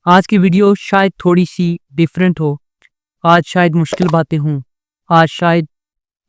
آج کی ویڈیو شاید تھوڑی سی ڈیفرنٹ ہو، آج شاید مشکل باتیں ہوں، آج شاید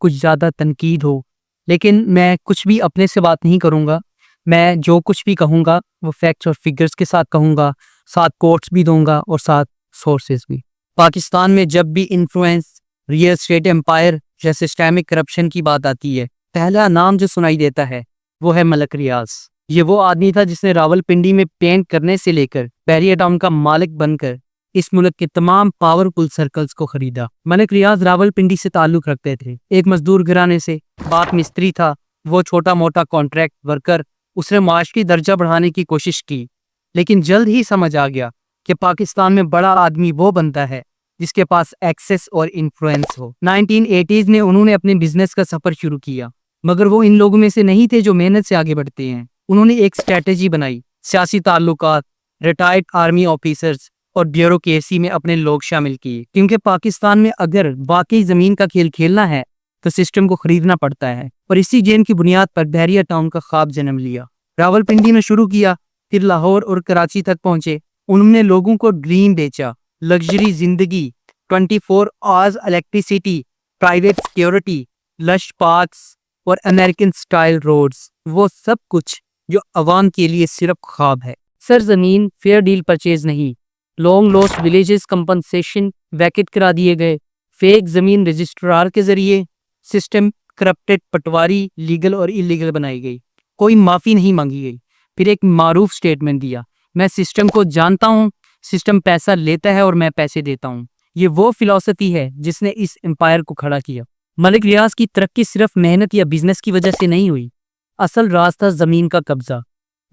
کچھ زیادہ تنقید ہو، لیکن میں کچھ بھی اپنے سے بات نہیں کروں گا۔ میں جو کچھ بھی کہوں گا وہ فیکٹس اور فگرز کے ساتھ کہوں گا، ساتھ کوٹس بھی دوں گا اور ساتھ سورسز بھی۔ پاکستان میں جب بھی انفلوئنس، ریئل اسٹیٹ امپائر یا سسٹمک کرپشن کی بات آتی ہے، پہلا نام جو سنائی دیتا ہے وہ ہے ملک ریاض۔ یہ وہ آدمی تھا جس نے راولپنڈی میں پینٹ کرنے سے لے کر بیریئر ٹاؤن کا مالک بن کر اس ملک کے تمام پاورفل سرکلز کو خریدا۔ ملک ریاض راولپنڈی سے تعلق رکھتے تھے، ایک مزدور گھرانے سے، باپ مستری تھا، وہ چھوٹا موٹا کانٹریکٹ ورکر۔ اس نے معاشی درجہ بڑھانے کی کوشش کی، لیکن جلد ہی سمجھ آ گیا کہ پاکستان میں بڑا آدمی وہ بنتا ہے جس کے پاس ایکسس اور انفلوئنس ہو۔ 1980s میں انہوں نے اپنے بزنس کا سفر شروع کیا، مگر وہ ان لوگوں میں سے نہیں تھے جو محنت سے آگے بڑھتے ہیں۔ انہوں نے ایک اسٹریٹجی بنائی، سیاسی تعلقات، ریٹائرڈ آرمی آفیسرز اور بیوروکریسی میں اپنے لوگ شامل کیے، کیونکہ پاکستان میں اگر واقعی زمین کا کھیل کھیلنا ہے تو سسٹم کو خریدنا پڑتا ہے، اور اسی گیم کی بنیاد پر بیریئر ٹاؤن کا خواب جنم لیا۔ راولپنڈی میں شروع کیا، پھر لاہور اور کراچی تک پہنچے۔ انہوں نے لوگوں کو ڈریم بیچا، لگژری زندگی، 24 hours electricity, private security, lush parks اور امریکن سٹائل روڈز، وہ سب کچھ جو عوام کے لیے صرف خواب ہے۔ سرزمین فیئر ڈیل پرچیز نہیں، long lost villages compensation Venkat کرا دیے گئے، فیک زمین رجسٹرار کے ذریعے، سسٹم کرپٹڈ، پٹواری لیگل اور انلیگل بنائی گئی، کوئی معافی نہیں مانگی گئی۔ پھر ایک معروف سٹیٹمنٹ دیا، میں سسٹم کو جانتا ہوں، سسٹم پیسہ لیتا ہے اور میں پیسے دیتا ہوں۔ یہ وہ فلسفی ہے جس نے اس امپائر کو کھڑا کیا۔ ملک ریاض کی ترقی صرف محنت یا بزنس کی وجہ سے نہیں ہوئی، اصل راز تھا زمین کا قبضہ۔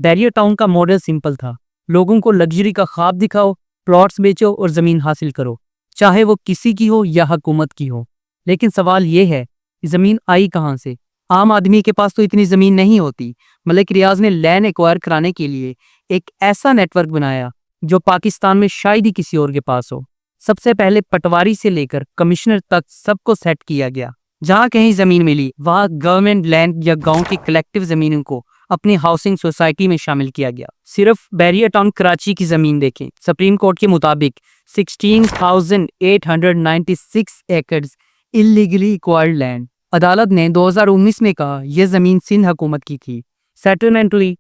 بیریئر ٹاؤن کا ماڈل سمپل تھا، لوگوں کو لگژری کا خواب دکھاؤ، پلاٹس بیچو اور زمین حاصل کرو، چاہے وہ کسی کی ہو یا حکومت کی ہو۔ لیکن سوال یہ ہے، زمین آئی کہاں سے؟ عام آدمی کے پاس تو اتنی زمین نہیں ہوتی۔ ملک ریاض نے لینڈ ایکوائر کرانے کے لیے ایک ایسا نیٹ ورک بنایا جو پاکستان میں شاید ہی کسی اور کے پاس ہو۔ سب سے پہلے پٹواری سے لے کر کمشنر تک سب کو سیٹ کیا گیا۔ جہاں کہیں زمین ملی وہاں گورنمنٹ لینڈ یا گاؤں کی کلیکٹیو زمینوں کو اپنی ہاؤسنگ سوسائٹی میں شامل کیا گیا۔ صرف بیریئر ٹاؤن کراچی کی زمین دیکھیں، سپریم کورٹ کے مطابق 16,896 ایکڑز انلیگلی ایکوائرڈ لینڈ۔ عدالت نے 2019 میں کہا یہ زمین سندھ حکومت کی تھی۔ سیٹلمنٹلی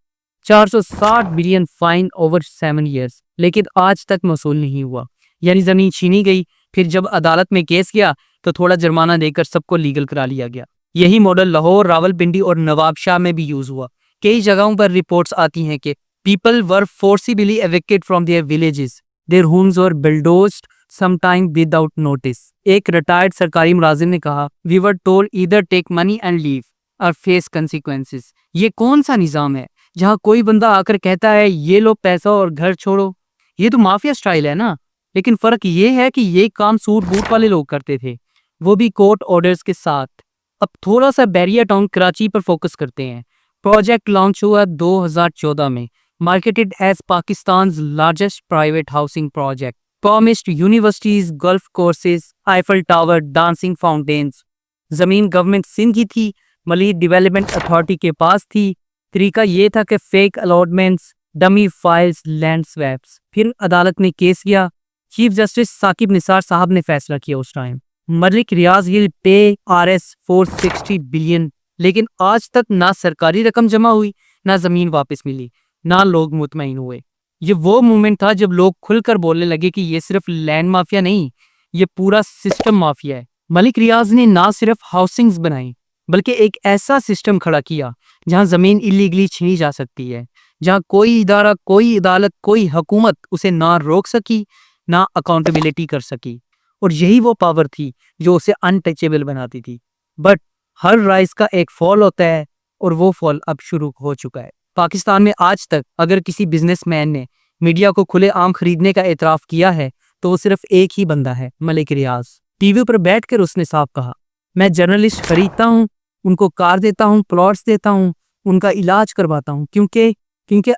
460 بلین فائن اوور 7 ایئرز، لیکن آج تک موصول نہیں ہوا، یعنی زمین چھینی گئی، پھر جب عدالت میں کیس گیا تو تھوڑا جرمانہ دے کر سب کو لیگل کرا لیا گیا۔ یہی ماڈل لاہور، راولپنڈی اور نواب شاہ میں بھی یوز ہوا۔ کئی جگہوں پر رپورٹس آتی ہیں کہ people were forcibly evicted from their villages, their homes were bulldozed some time without notice. ایک ریٹائرڈ سرکاری ملازم نے کہا، we were told either take money and leave or face consequences. یہ کون سا نظام ہے جہاں کوئی بندہ آ کر کہتا ہے یہ لو پیسہ اور گھر چھوڑو؟ یہ تو مافیا سٹائل ہے نا۔ لیکن فرق یہ ہے کہ یہ کام سوٹ بوٹ والے لوگ کرتے تھے، وہ بھی کورٹ آرڈرز کے ساتھ۔ اب تھوڑا سا بیریئر ٹاؤن کراچی پر فوکس کرتے ہیں۔ پروجیکٹ لانچ ہوا 2014 میں، marketed as Pakistan's largest private housing project, promised universities, golf courses, Eiffel Tower, dancing fountains. زمین گورنمنٹ سندھ کی تھی، ملک ڈیولپمنٹ اتھارٹی کے پاس تھی۔ طریقہ یہ تھا کہ fake allotments, dummy files, land swaps. پھر عدالت میں کیس گیا، چیف جسٹس ثاقب نثار صاحب نے فیصلہ کیا اس ٹائم، ملک ریاض ول پے Rs 460 بلین۔ لیکن آج تک نہ سرکاری رقم جمع ہوئی، نہ زمین واپس ملی، نہ لوگ مطمئن ہوئے۔ یہ وہ مومنٹ تھا جب لوگ کھل کر بولنے لگے کہ یہ صرف لینڈ مافیا نہیں، یہ پورا سسٹم مافیا ہے۔ ملک ریاض نے نہ صرف ہاؤسنگز بنائی بلکہ ایک ایسا سسٹم کھڑا کیا جہاں زمین انلیگلی چھینی جا سکتی ہے، جہاں کوئی ادارہ، کوئی عدالت، کوئی حکومت اسے نہ روک سکی، نہ اکاؤنٹیبلٹی کر سکی۔ اور یہی وہ پاور تھی جو اسے انٹچیبل بناتی تھی۔ بٹ ہر رائز کا ایک فال ہوتا ہے، اور وہ فال اب شروع ہو چکا ہے۔ پاکستان میں آج تک اگر کسی بزنس مین نے میڈیا کو کھلے عام خریدنے کا اعتراف کیا ہے تو وہ صرف ایک ہی بندہ ہے، ملک ریاض۔ ٹی وی پر بیٹھ کر اس نے صاف کہا، میں جرنلسٹ خریدتا ہوں، ان کو کار دیتا ہوں، پلاٹس دیتا ہوں، ان کا علاج کرواتا ہوں، کیونکہ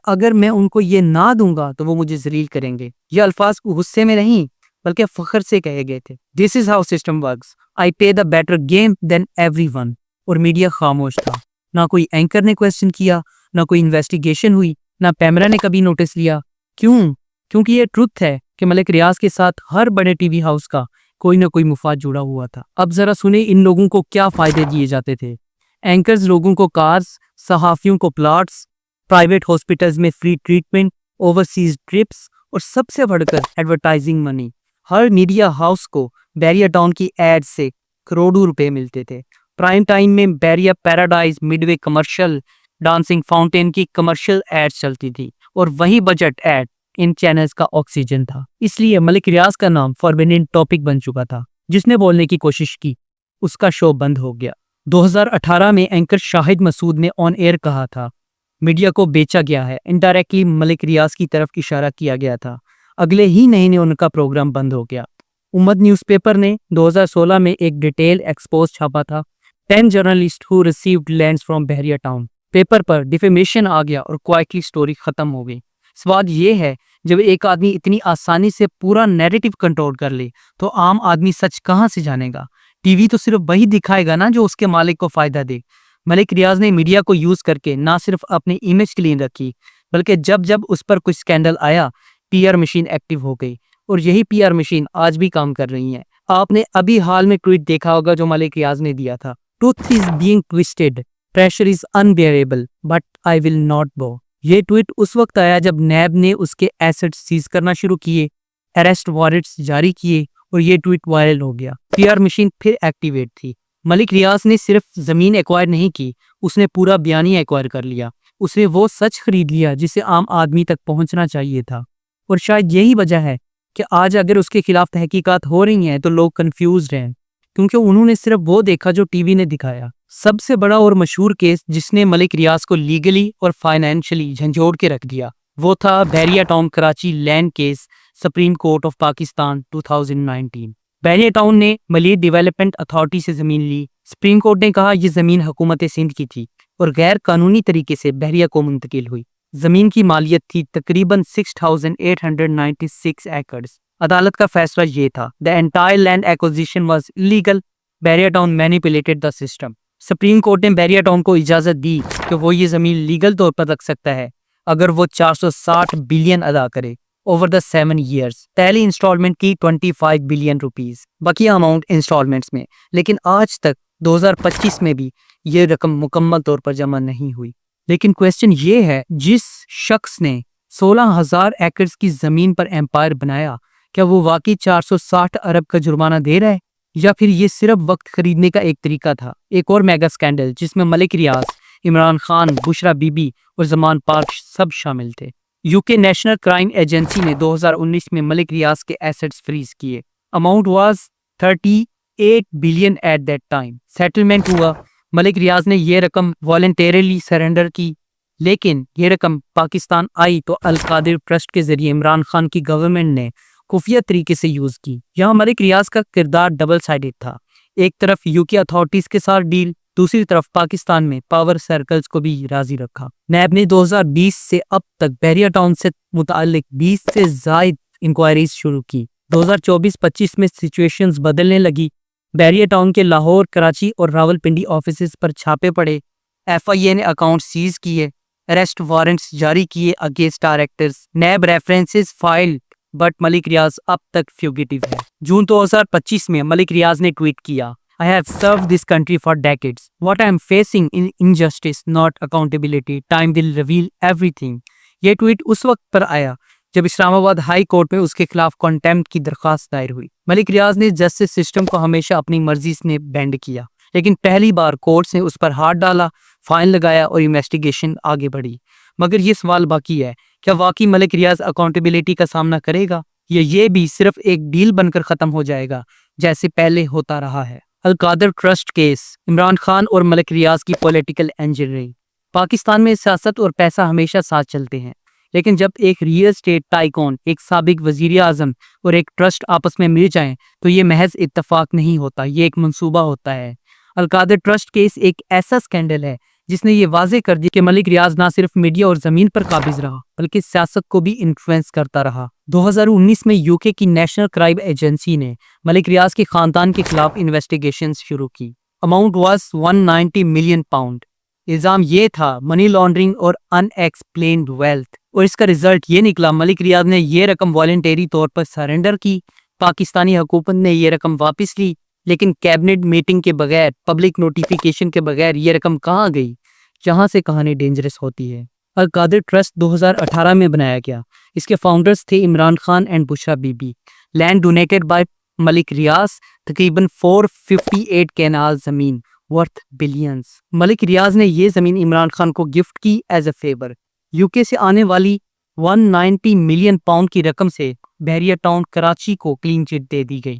اگر میں ان کو یہ نہ دوں گا تو وہ مجھے ذلیل کریں گے۔ یہ الفاظ غصے میں نہیں بلکہ فخر سے کہے گئے تھے۔ This is how system works. I pay the better game than everyone۔ اور میڈیا خاموش تھا، نہ کوئی اینکر نے کویسچن کیا، نہ کوئی انویسٹیگیشن ہوئی، نہ پیمرا نے کبھی نوٹس لیا۔ کیوں؟ کیونکہ یہ ٹروتھ ہے کہ ملک ریاض کے ساتھ ہر بڑے ٹی وی ہاؤس کا کوئی نہ کوئی مفاد جڑا ہوا تھا۔ اب ذرا سنیں ان لوگوں کو کیا فائدے دیے جاتے تھے۔ اینکرز لوگوں کو کارز، صحافیوں کو پلاٹس، پرائیویٹ ہاسپٹلز میں فری ٹریٹمنٹ، اوورسیز ٹرپس اور سب سے بڑھ کر ایڈورٹائزنگ منی۔ ہر میڈیا ہاؤس کو بیریا ٹاؤن کی ایڈ سے کروڑوں روپے ملتے تھے۔ پرائم ٹائم میں بیریا پیراڈائز، مڈ وے کمرشل، ڈانسنگ فاؤنٹین کی کمرشل ایڈ چلتی تھی اور وہی بجٹ ایڈ ان چینلز کا آکسیجن تھا۔ اس لیے ملک ریاض کا نام فاربیڈن ٹاپک بن چکا تھا۔ جس نے بولنے کی کوشش کی اس کا شو بند ہو گیا۔ 2018 میں اینکر شاہد مسعود نے آن ایئر کہا تھا میڈیا کو بیچا گیا ہے، انڈائریکٹلی ملک ریاض کی طرف اشارہ کیا گیا تھا۔ اگلے ہی مہینے ان کا پروگرام بند ہو گیا۔ امت نیوز پیپر نے 2016 میں ایک ڈیٹیل ایکسپوز چھاپا تھا 10 journalist who received lands from بحریہ ٹاؤن۔ پیپر پر ڈیفیمیشن آ گیا اور کوائٹلی سٹوری ختم ہو گئی۔ سوال یہ ہے جب ایک آدمی اتنی آسانی سے پورا نیریٹو کنٹرول کر لے تو عام آدمی سچ کہاں سے جانے گا؟ ٹی وی تو صرف وہی دکھائے گا نا جو اس کے مالک کو فائدہ دے۔ ملک ریاض نے میڈیا کو یوز کر کے نہ صرف اپنی امیج کلین رکھی بلکہ جب اس پر کچھ سکینڈل آیا پی آر مشین ایکٹیو ہو گئی، اور یہی پی آر مشین آج بھی کام کر رہی ہے۔ آپ نے ابھی حال میں ٹویٹ دیکھا ہوگا جو ملک ریاض نے دیا تھا، truth is being twisted, pressure is unbearable but I will not bow. یہ ٹویٹ اس وقت آیا جب نیب نے اس کے ایسٹ سیز کرنا شروع کیے، اریسٹ وارنٹس جاری کیے اور یہ ٹویٹ وائرل ہو گیا۔ پی آر مشین پھر ایکٹیویٹ تھی۔ ملک ریاض نے صرف زمین ایکوائر نہیں کی، اس نے پورا بیانیہ ایکوائر کر لیا۔ اس نے وہ سچ خرید لیا جسے عام آدمی تک پہنچنا چاہیے تھا، اور شاید یہی وجہ ہے کہ آج اگر اس کے خلاف تحقیقات ہو رہی ہیں تو لوگ کنفیوزڈ ہیں، کیونکہ انہوں نے صرف وہ دیکھا جو ٹی وی نے دکھایا۔ سب سے بڑا اور مشہور کیس جس نے ملک ریاض کو لیگلی اور فائنینشلی جھنجھوڑ کے رکھ دیا وہ تھا Bahria Town Karachi land case, Supreme Court of Pakistan 2019۔ Bahria town نے ملید ڈیولپمنٹ اتھارٹی سے زمین لی۔ سپریم کورٹ نے کہا یہ زمین حکومت سندھ کی تھی اور غیر قانونی طریقے سے بحریہ کو منتقل ہوئی۔ زمین کی مالیت تھی تقریباً 6,896 ایکڑز۔ عدالت کا فیصلہ یہ تھا the entire land acquisition was illegal. بحریہ town manipulated the system. Supreme court نے بحریہ ٹاؤن کو اجازت دی کہ وہ یہ زمین لیگل طور پر رکھ سکتا ہے اگر وہ 460 بلین ادا کرے اوور دا 7 ایئرز۔ پہلی انسٹالمنٹ کی 25 بلین روپیز، باقی اماؤنٹ انسٹالمنٹس میں، لیکن آج تک 2025 میں بھی یہ رقم مکمل طور پر جمع نہیں ہوئی۔ لیکن کویسچن یہ ہے جس شخص نے 16,000 ایکڑز کی زمین پر امپائر بنایا کیا وہ واقعی 460 ارب کا جرمانہ دے رہا ہے یا پھر یہ صرف وقت خریدنے کا ایک طریقہ تھا؟ ایک اور میگا سکینڈل جس میں ملک ریاض، عمران خان، بشرا بی بی اور زمان پارک سب شامل تھے۔ یو کے نیشنل کرائم ایجنسی نے 2019 میں ملک ریاض کے ایسٹس فریز کیے۔ Amount was 38 billion at that time. Settlement ہوا، ملک ریاض نے یہ رقم والنٹیرلی سرنڈر کی، لیکن یہ رقم پاکستان آئی تو القادر ٹرسٹ کے ذریعے عمران خان کی گورنمنٹ نے خفیہ طریقے سے یوز کی۔ یہاں ملک ریاض کا کردار ڈبل سائیڈڈ تھا، ایک طرف یو کے اتھارٹیز کے ساتھ ڈیل، دوسری طرف پاکستان میں پاور سرکلز کو بھی راضی رکھا۔ نیب نے 2020 سے اب تک بحریہ ٹاؤن سے متعلق 20 سے زائد انکوائریز شروع کی۔ 2024-25 میں سچویشنز بدلنے لگی۔ بحریہ ٹاؤن کے لاہور، کراچی اور راول پنڈی آفیسز پر چھاپے پڑے، ایف آئی اے نے اکاؤنٹ سیز کیے، اریسٹ وارنٹس جاری کیے against directors, NAB references file, but Malik Riaz اب تک فیوگیٹو ہے۔ جون 2025 میں ملک ریاض نے ٹویٹ کیا I have served this country for decades. What I am facing is injustice, not accountability. Time will reveal everything. یہ ٹویٹ اس وقت پر آیا جب اسلام آباد ہائی کورٹ میں اس کے خلاف کنٹیمپٹ کی درخواست دائر ہوئی۔ ملک ریاض نے جسٹس سسٹم کو ہمیشہ اپنی مرضی سے بینڈ کیا، لیکن پہلی بار کورٹس نے اس پر ہاتھ ڈالا، فائن لگایا اور انویسٹیگیشن آگے بڑھی۔ مگر یہ سوال باقی ہے، کیا واقعی ملک ریاض اکاؤنٹیبلٹی کا سامنا کرے گا یا یہ بھی صرف ایک ڈیل بن کر ختم ہو جائے گا جیسے پہلے ہوتا رہا ہے؟ القادر ٹرسٹ کیس، عمران خان اور ملک ریاض کی پولیٹیکل انجینئرنگ۔ پاکستان میں سیاست اور پیسہ ہمیشہ ساتھ چلتے ہیں، لیکن جب ایک ریئل اسٹیٹ ٹائکون، ایک سابق وزیر اعظم اور ایک ٹرسٹ آپس میں مل جائیں تو یہ محض اتفاق نہیں ہوتا، یہ ایک منصوبہ ہوتا ہے۔ القادر ٹرسٹ کیس ایک ایسا سکینڈل ہے جس نے یہ واضح کر دی کہ ملک ریاض نہ صرف میڈیا اور زمین پر قابض رہا بلکہ سیاست کو بھی انفلوئنس کرتا رہا۔ 2019 میں یو کے کی نیشنل کرائم ایجنسی نے ملک ریاض کے خاندان کے خلاف انویسٹیگیشن شروع کی۔ Amount was 190 million pound. الزام یہ تھا منی لانڈرنگ اور ان ایکسپلینڈ ویلتھ۔ اور اس کا رزلٹ یہ نکلا ملک ریاض نے یہ رقم والنٹری طور پر سرنڈر کی، پاکستانی حکومت نے یہ رقم واپس لی، لیکن کیبنٹ میٹنگ کے بغیر، پبلک نوٹیفیکیشن کے بغیر یہ رقم کہاں گئی؟ جہاں سے کہانی ڈینجرس ہوتی ہے۔ القادر ٹرسٹ 2018 میں بنایا گیا۔ اس کے فاؤنڈرز تھے Imran Khan and Bushra Bibi. Land donated by Malik Riaz, تقریباً 458 کینال زمین ورتھ بلینز۔ ملک ریاض نے یہ زمین عمران خان کو گفٹ کی ایز اے فیور۔ یوکے سے آنے والی 190 ملین پاؤنڈ کی رقم سے بحریہ ٹاؤن کراچی کو کلین چٹ دے دی گئی۔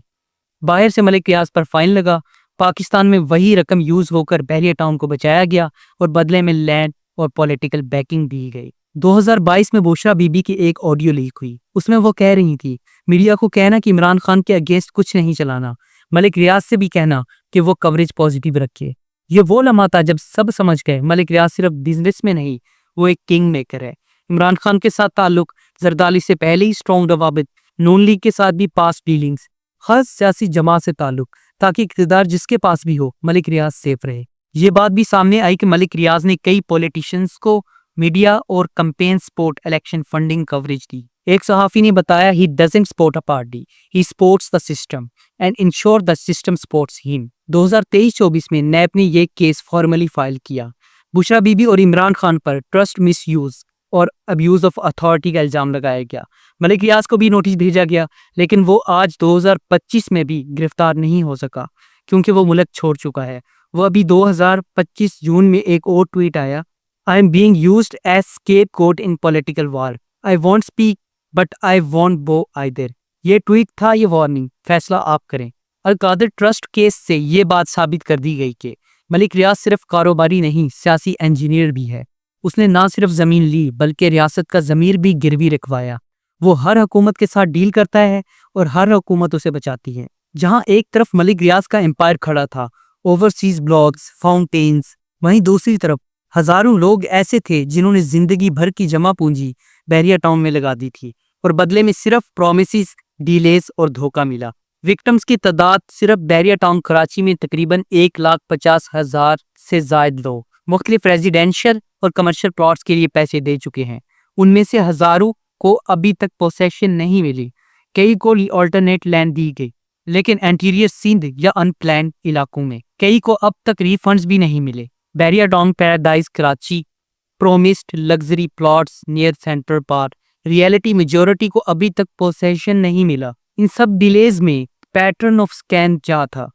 باہر سے ملک ریاض پر فائن لگا، پاکستان میں وہی رقم یوز ہو کر بحریہ ٹاؤن کو بچایا گیا اور بدلے میں لینڈ اور پولیٹیکل بیکنگ دی گئی۔ 2022 میں بشرا بی بی کی ایک آڈیو لیک ہوئی، اس میں وہ کہہ رہی تھی میڈیا کو کہنا کہ عمران خان کے اگینسٹ کچھ نہیں چلانا، ملک ریاض سے بھی کہنا کہ وہ کوریج پازیٹیو رکھے۔ یہ وہ لمحہ تھا جب سب سمجھ گئے ملک ریاض صرف بزنس میں نہیں، وہ ایک کنگ میکر ہے۔ عمران خان کے ساتھ تعلق، زرداری سے پہلے ہی اسٹرانگ روابط، نون لیگ کے ساتھ بھی پاس ڈیلنگز، ہر سیاسی جماعت سے تعلق، تاکہ اقتدار جس کے پاس بھی ہو ملک ریاض سیف رہے۔ یہ بات بھی سامنے آئی کہ ملک ریاض نے کئی پولیٹیشنز کو میڈیا اور campaign support election funding coverage دی۔ ایک صحافی نے بتایا he doesn't support a party, he supports the system and ensure the system supports him۔ 2023-24 میں نیب نے یہ کیس فارملی فائل کیا۔ بشرا بی بی اور عمران خان پر ٹرسٹ مس یوز اور ابیوز آف اتھارٹی کا الزام لگایا گیا۔ ملک ریاض کو بھی نوٹس بھیجا گیا، لیکن وہ آج 2025 میں بھی گرفتار نہیں ہو سکا کیونکہ وہ ملک چھوڑ چکا ہے۔ وہ ابھی 2025 جون میں ایک اور ٹویٹ آیا I am being used as scapegoat in political war. I won't speak but I won't bow either۔ یہ ٹویٹ تھا، یہ وارننگ، فیصلہ آپ کریں۔ القادر ٹرسٹ کیس سے یہ بات ثابت کر دی گئی کہ ملک ریاض صرف کاروباری نہیں، سیاسی انجینئر بھی ہے۔ اس نے نہ صرف زمین لی بلکہ ریاست کا ضمیر بھی گروی رکھوایا۔ وہ ہر حکومت کے ساتھ ڈیل کرتا ہے اور ہر حکومت اسے بچاتی ہے۔ جہاں ایک طرف ملک ریاض کا امپائر کھڑا تھا، اوورسیز بلاگز، فاؤنٹینز، وہیں دوسری طرف ہزاروں لوگ ایسے تھے جنہوں نے زندگی بھر کی جمع پونجی بحریہ ٹاؤن میں لگا دی تھی اور بدلے میں صرف پرومسز، ڈیلیز اور دھوکہ ملا۔ وکٹمز کی تعداد صرف بحریہ ٹاؤن کراچی میں تقریباً 1,50,000 سے زائد لوگ مختلف ریزیڈینشل اور کمرشل پلاٹس کے لیے پیسے دے چکے ہیں۔ ان میں سے ہزاروں کو ابھی تک پوسیشن نہیں ملی، کئی کو آلٹرنیٹ لینڈ دی گئی لیکن انٹیریئر سندھ یا ان پلانڈ علاقوں میں، کئی کو اب تک ری فنڈز بھی نہیں ملے۔ بحریہ town paradise Karachi, promised luxury plots near central park, reality majority کو ابھی تک پوسیشن نہیں ملا۔ ان سب ڈیلیز میں پیٹرن آف سکین کیا تھا؟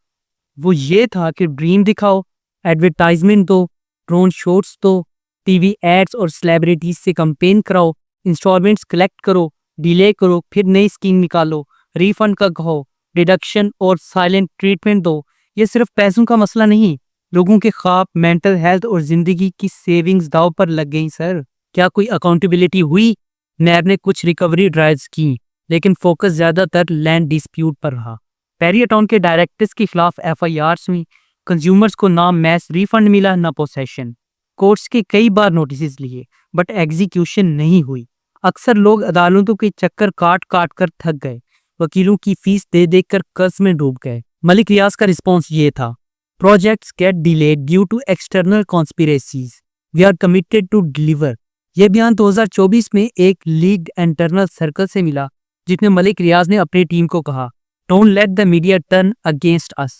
وہ یہ تھا کہ ڈریم دکھاؤ، ایڈورٹائزمنٹ دو، ڈرون شوٹس دو، ٹی وی ایڈز اور سیلیبریٹیز سے کمپین کراؤ، انسٹالمنٹس کلیکٹ کرو، ڈیلے کرو، پھر نئی اسکیم نکالو، ری فنڈ کا کہو، ڈیڈکشن اور سائلنٹ ٹریٹمنٹ دو۔ یہ صرف پیسوں کا مسئلہ نہیں، لوگوں کے خواب، مینٹل ہیلتھ اور زندگی کی سیونگز داؤ پر لگ گئیں۔ سر، کیا کوئی اکاؤنٹیبلٹی ہوئی؟ نیب نے کچھ ریکوری ڈرائیوز کی لیکن فوکس زیادہ تر لینڈ ڈسپیوٹ پر رہا۔ بحریہ ٹاؤن کے ڈائریکٹرز کے خلاف FIRs ہوئی، کنزیومرز کو نہ میس ری فنڈ ملا نہ پوسیشن۔ کورٹس کے کئی بار نوٹسز لیے بٹ ایگزیکیوشن نہیں ہوئی۔ اکثر لوگ عدالتوں کے چکر کاٹ کاٹ کر تھک گئے، وکیلوں کی فیس دے دے کر قرض میں ڈوب گئے۔ ملک ریاض کا رسپانس یہ تھا: Projects get delayed due to external conspiracies. We are committed to deliver۔ یہ بیان 2024 میں ایک لیگڈ انٹرنل سرکل سے ملا جس میں ملک ریاض نے اپنی ٹیم کو کہا Don't let the media turn against us.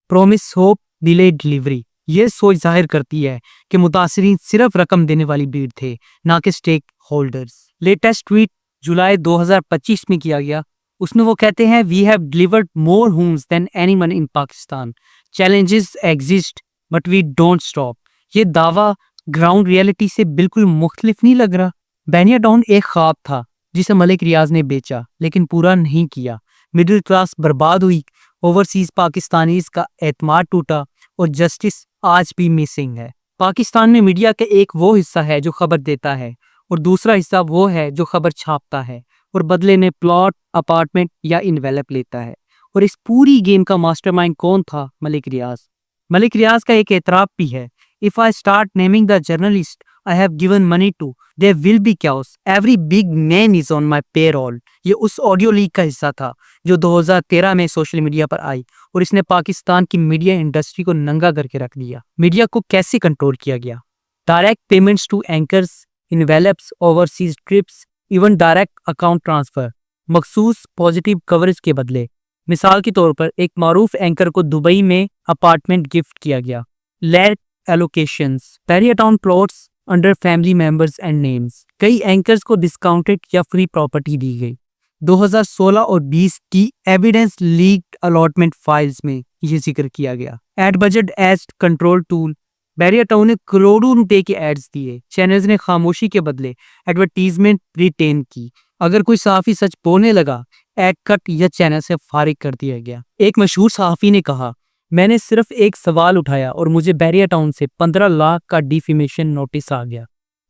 Promise hope, delay delivery۔ یہ سوچ ظاہر کرتی ہے کہ متاثرین صرف رقم دینے والی بھیڑ تھے، نہ کہ اسٹیک ہولڈرز۔ لیٹسٹ ٹویٹ جولائی 2025 میں کیا گیا، اس میں وہ کہتے ہیں We have delivered more homes than anyone in Pakistan. Challenges exist but we don't stop۔ یہ دعویٰ گراؤنڈ ریئلٹی سے بالکل مختلف نہیں لگ رہا۔ بحریہ ٹاؤن ایک خواب تھا جسے ملک ریاض نے بیچا لیکن پورا نہیں کیا۔ مڈل کلاس برباد ہوئی، اوورسیز پاکستانیز کا اعتماد ٹوٹا اور جسٹس آج بھی مسنگ ہے۔ پاکستان میں میڈیا کا ایک وہ حصہ ہے جو خبر دیتا ہے اور دوسرا حصہ وہ ہے جو خبر چھاپتا ہے اور بدلے میں پلاٹ، اپارٹمنٹ یا انویلپ لیتا ہے۔ اور اس پوری گیم کا ماسٹر مائنڈ کون تھا؟ ملک ریاض۔ ملک ریاض کا ایک اعتراف بھی ہے If I start naming the journalist I have given money to, there will be chaos. Every big name is on my payroll۔ یہ اس آڈیو لیک کا حصہ تھا جو 2013 میں سوشل میڈیا پر آئی اور اس نے پاکستان کی میڈیا انڈسٹری کو ننگا کر کے رکھ دیا۔ میڈیا کو کیسے کنٹرول کیا گیا؟ Direct payments to anchors, envelopes, overseas trips, even direct account transfer, مخصوص پازیٹیو کوریج کے بدلے. مثال کے طور پر ایک معروف اینکر کو دبئی میں اپارٹمنٹ گفٹ کیا گیا. Land allocations, Bahria Town plots under family members and names. کئی اینکرز کو ڈسکاؤنٹڈ یا فری پراپرٹی دی گئی. 2016 اور 20 کی ایویڈنس لیکڈ الاٹمنٹ فائلز میں یہ ذکر کیا گیا. Aid budget as control tool, Bahria town نے کروڑوں روپے کے ایڈز دیے. چینلز نے خاموشی کے بدلے ایڈورٹیزمنٹ ریٹین کی. اگر کوئی صحافی سچ بولنے لگا, ایڈ کٹ یا چینل سے فارغ کر دیا گیا. ایک مشہور صحافی نے کہا, میں نے صرف ایک سوال اٹھایا اور مجھے بیریا ٹاؤن سے 15 لاکھ کا ڈیفیمیشن نوٹس آ گیا.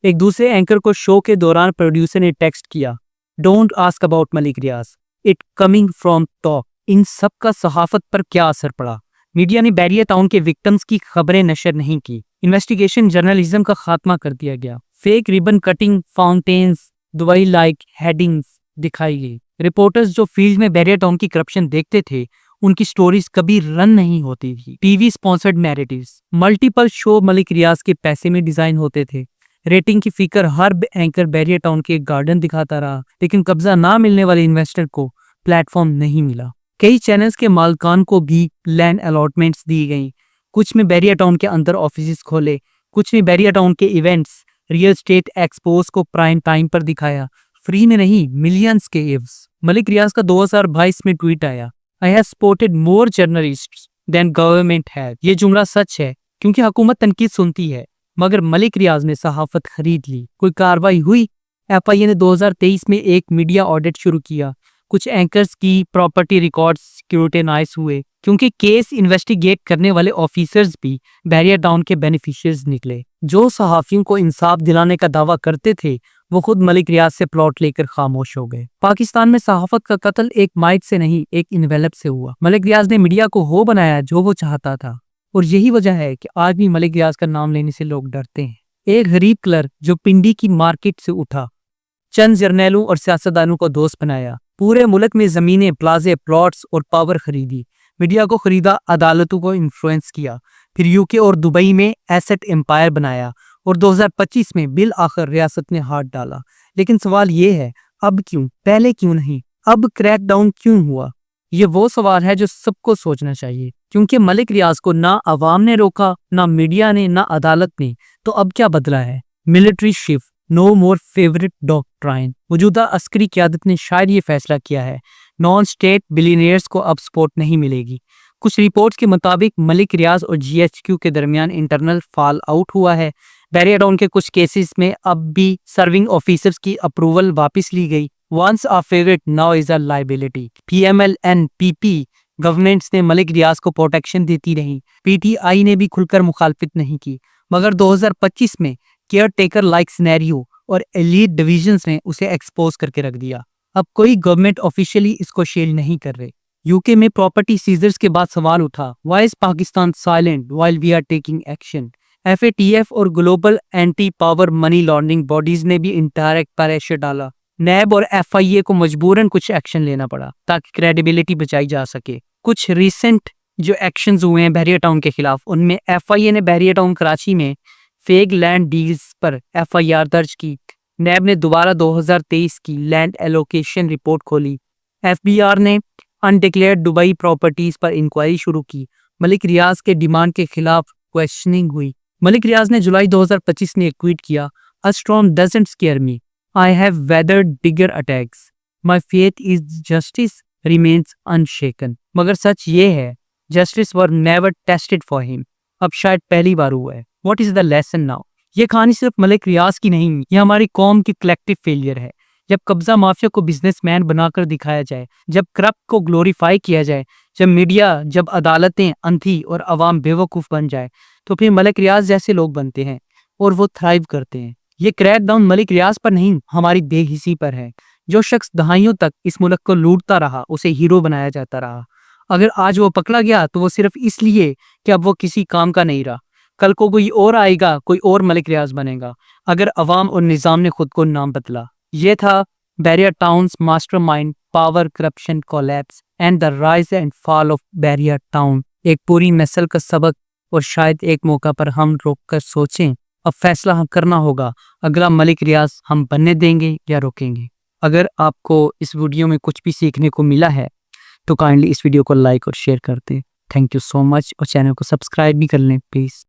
ایک دوسرے اینکر کو شو کے دوران پروڈیوسر نے ٹیکسٹ کیا, don't ask about Malik Riaz, it coming from top. ان سب کا صحافت پر کیا اثر پڑا؟ میڈیا نے بیریا ٹاؤن کے وکٹمز کی خبریں نشر نہیں کی. انویسٹیگیشن جرنلزم کا خاتمہ کر دیا گیا. Fake ribbon cutting fountains, Dubai like headings دکھائی گئی. رپورٹرز جو فیلڈ میں بیریا ٹاؤن کی کرپشن دیکھتے تھے, ان کی سٹوریز کبھی رن نہیں ہوتی تھی. TV sponsored narratives, multiple show Malik Riaz کے پیسے میں ڈیزائن ہوتے تھے. ریٹنگ کی فکر, ہر اینکر بیریا ٹاؤن کے گارڈن دکھاتا رہا, لیکن قبضہ نہ ملنے والے انویسٹر کو پلیٹ فارم نہیں ملا. کئی چینلز کے مالکان کو بھی لینڈ الاٹمنٹس دی گئیں. کچھ میں بیریا ٹاؤن کے اندر آفیسز کھولے, کچھ میں بیریا ٹاؤن کے ایونٹس, ریئل اسٹیٹ ایکسپوز کو پرائم ٹائم پر دکھایا. فری میں نہیں, ملینز کے ایوز. ملک ریاض کا 2022 میں ٹویٹ آیا, I have supported more journalists than government has. یہ جملہ سچ ہے کیونکہ حکومت تنقید سنتی ہے, مگر ملک ریاض نے صحافت خرید لی. کوئی کاروائی ہوئی؟ ایف آئی اے نے 2023 میں ایک میڈیا آڈٹ شروع کیا. کچھ اینکرز کی پراپرٹی ریکارڈز سیکیورٹائز ہوئے کیونکہ کیس انویسٹیگیٹ کرنے والے آفیسرز بھی بیریا ٹاؤن کے بینیفیشیئرز نکلے. جو صحافیوں کو انصاف دلانے کا دعویٰ کرتے تھے, وہ خود ملک ریاض سے پلاٹ لے کر خاموش ہو گئے. پاکستان میں صحافت کا قتل ایک مائک سے نہیں, ایک انویلپ سے ہوا. ملک ریاض نے میڈیا کو وہ بنایا جو وہ چاہتا تھا, اور یہی وجہ ہے کہ آج بھی ملک ریاض کا نام لینے سے لوگ ڈرتے ہیں. ایک غریب کلرک جو پنڈی کی مارکیٹ سے اٹھا, چند جرنیلوں اور سیاستدانوں کو دوست بنایا, پورے ملک میں زمینیں, پلازے, پلاٹس اور پاور خریدی, میڈیا کو خریدا, عدالتوں کو انفلوئنس کیا, پھر یو کے اور دبئی میں ایسٹ امپائر بنایا, اور 2025 میں بالآخر ریاست نے ہاتھ ڈالا. لیکن سوال یہ ہے, اب کیوں؟ پہلے کیوں نہیں؟ اب کریک ڈاؤن کیوں ہوا؟ یہ وہ سوال ہے جو سب کو سوچنا چاہیے, کیونکہ ملک ریاض کو نہ عوام نے روکا, نہ میڈیا نے, نہ عدالت نے. تو اب کیا بدلا ہے؟ ملٹری شفٹ, نو مور فیورٹ ڈاکٹرائن. موجودہ عسکری قیادت نے شاید یہ فیصلہ کیا ہے, نان اسٹیٹ بلینئرز کو اب سپورٹ نہیں ملے گی. کچھ رپورٹس کے مطابق ملک ریاض اور جی ایچ کیو کے درمیان انٹرنل فال آؤٹ ہوا ہے. بیریا ٹاؤن کے کچھ کیسز میں اب بھی سرونگ آفیسرز کی اپروول واپس لی گئی. once a favorite now is a liability. P M L N P P governments نے ملک ریاض کو پروٹیکشن دیتی رہی. پی ٹی آئی نے بھی کھل کر مخالفت نہیں کی, مگر 2025 میں کیئر ٹیکر لائک سینیریو اور ایلیٹ ڈویژنز نے اسے ایکسپوز کر کے رکھ دیا. اب کوئی گورنمنٹ آفیشلی اس کو شیل نہیں کر رہے. یو کے میں پراپرٹی سیزرز کے بعد سوال اٹھا, why is Pakistan silent while we are taking action? F A T F اور global anti power money laundering bodies نے بھی انڈائریکٹ پریشر ڈالا. نیب اور ایف آئی اے کو مجبوراً کچھ ایکشن لینا پڑا تاکہ کریڈیبلٹی بچائی جا سکے. کچھ ریسنٹ جو ایکشنز ہوئے ہیں بیریا ٹاؤن کے خلاف, ان میں ایف آئی اے نے بیریا ٹاؤن کراچی میں فیک لینڈ ڈیلز پر ایف آئی آر درج کی. نیب نے دوبارہ 2023 کی لینڈ ایلوکیشن رپورٹ کھولی. ایف بی آر نے انڈکلیئرڈ دبئی پراپرٹیز پر انکوائری شروع کی. ملک ریاض کے ڈیمانڈ کے خلاف کویسچننگ ہوئی. ملک ریاض نے جولائی 2025 میں ایک ٹویٹ کیا, A storm doesn't scare me. I have weathered bigger attacks. My faith is justice remains unshaken. مگر سچ یہ ہے, justice were never tested for him. اب شاید پہلی بار ہوا ہے. What is the lesson now? یہ کہانی صرف ملک ریاض کی نہیں, یہ ہماری قوم کی کلیکٹیو فیلئر ہے. جب قبضہ مافیا کو بزنس مین بنا کر دکھایا جائے, جب کرپٹ کو گلوریفائی کیا جائے, جب میڈیا, جب عدالتیں اندھی اور عوام بے وقوف بن جائے, تو پھر ملک ریاض جیسے لوگ بنتے ہیں اور وہ تھرائیو کرتے ہیں. یہ کریک ڈاؤن ملک ریاض پر نہیں, ہماری بے حسی پر ہے. جو شخص دہائیوں تک اس ملک کو لوٹتا رہا, اسے ہیرو بنایا جاتا رہا. اگر آج وہ پکڑا گیا تو وہ صرف اس لیے کہ اب وہ کسی کام کا نہیں رہا. کل کو کوئی اور آئے گا, کوئی اور ملک ریاض بنے گا, اگر عوام اور نظام نے خود کو نام بدلا. یہ تھا Bahria town's mastermind, power, corruption, collapse and the rise and fall of Bahria town. ایک پوری نسل کا سبق, اور شاید ایک موقع پر ہم روک کر سوچیں اب فیصلہ ہم کرنا ہوگا، اگلا ملک ریاض ہم بننے دیں گے یا روکیں گے۔ اگر آپ کو اس ویڈیو میں کچھ بھی سیکھنے کو ملا ہے تو کائنڈلی اس ویڈیو کو لائک اور شیئر کر دیں۔ تھینک یو سو مچ، اور چینل کو سبسکرائب بھی کر لیں پلیز۔